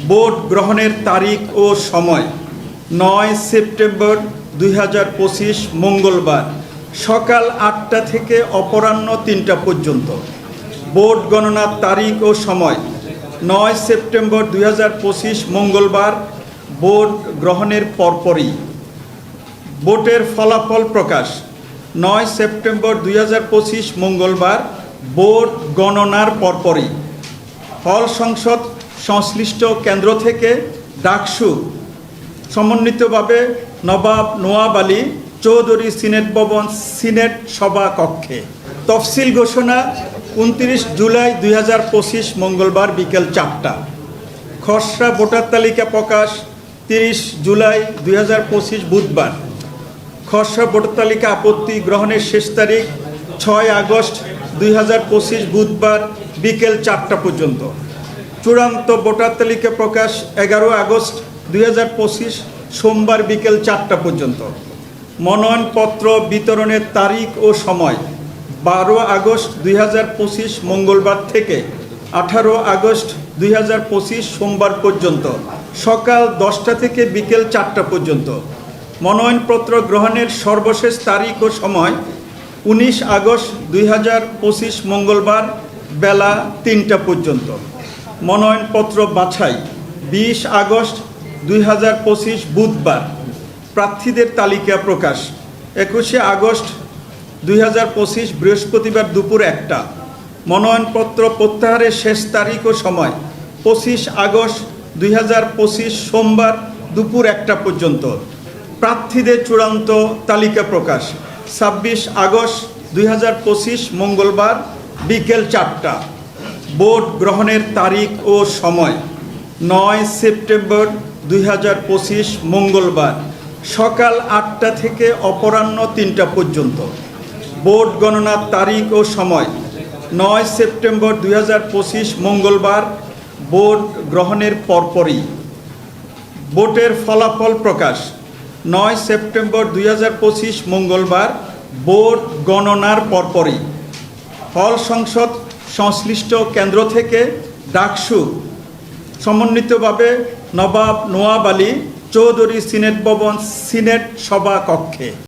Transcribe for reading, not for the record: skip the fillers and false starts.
Vote গ্রহণের তারিখ ও সময় ৯ সেপ্টেম্বর ২০২৫ মঙ্গলবার সকাল ৮টা থেকে অপরাহ্ন ৩টা পর্যন্ত। ভোট গণনার তারিখ ও সময় ৯ সেপ্টেম্বর ২০২৫ মঙ্গলবার ভোট গ্রহণের পরপরই। ভোটের ফলাফল প্রকাশ ৯ সেপ্টেম্বর ২০২৫ মঙ্গলবার ভোট গণনার পরপরই। হল সংসদ সংশ্লিষ্ট কেন্দ্র থেকে ডাকসু সমন্বিতভাবে নবাব নওয়াব আলী চৌধুরী সিনেট ভবন সিনেট সভা কক্ষে। তফসিল ঘোষণা ২৯ জুলাই ২০২৫ মঙ্গলবার বিকেল ৪টা। খসড়া ভোটার তালিকা প্রকাশ ৩০ জুলাই ২০২৫ বুধবার। খসড়া ভোটার তালিকা আপত্তি গ্রহণের শেষ তারিখ ৬ আগস্ট ২০২৫ বুধবার বিকেল ৪টা পর্যন্ত। চূড়ান্ত ভোটার তালিকা প্রকাশ ১১ আগস্ট ২০২৫ সোমবার বিকেল ৪টা পর্যন্ত। মনোনয়নপত্র বিতরণের তারিখ ও সময় ১২ আগস্ট ২০২৫ মঙ্গলবার থেকে ১৮ আগস্ট ২০২৫ সোমবার পর্যন্ত সকাল ১০টা থেকে বিকেল ৪টা পর্যন্ত। মনোনয়নপত্র গ্রহণের সর্বশেষ তারিখ ও সময় ১৯ আগস্ট ২০২৫ মঙ্গলবার বেলা ৩টা পর্যন্ত। মনোনয়নপত্র বাছাই ২০ আগস্ট ২০২৫ বুধবার। প্রার্থীদের তালিকা প্রকাশ ২১ আগস্ট ২০২৫ বৃহস্পতিবার দুপুর ১টা। মনোনয়নপত্র প্রত্যাহারের শেষ তারিখ ও সময় ২৫ আগস্ট ২০২৫ সোমবার দুপুর ১টা পর্যন্ত। প্রার্থীদের চূড়ান্ত তালিকা প্রকাশ ২৬ আগস্ট ২০২৫ মঙ্গলবার বিকেল ৪টা। ভোট গ্রহণের তারিখ ও সময় ৯ সেপ্টেম্বর ২০২৫ মঙ্গলবার সকাল ৮টা থেকে অপরাহ্ন ৩টা পর্যন্ত। ভোট গণনার তারিখ ও সময় ৯ সেপ্টেম্বর ২০২৫ মঙ্গলবার ভোট গ্রহণের পরপরই। ভোটের ফলাফল প্রকাশ ৯ সেপ্টেম্বর ২০২৫ মঙ্গলবার ভোট গণনার পরপরই। হল সংসদ সংশ্লিষ্ট কেন্দ্র থেকে ডাকসু সমন্বিতভাবে নবাব নওয়াব আলী চৌধুরী সিনেট ভবন সিনেট সভা কক্ষে।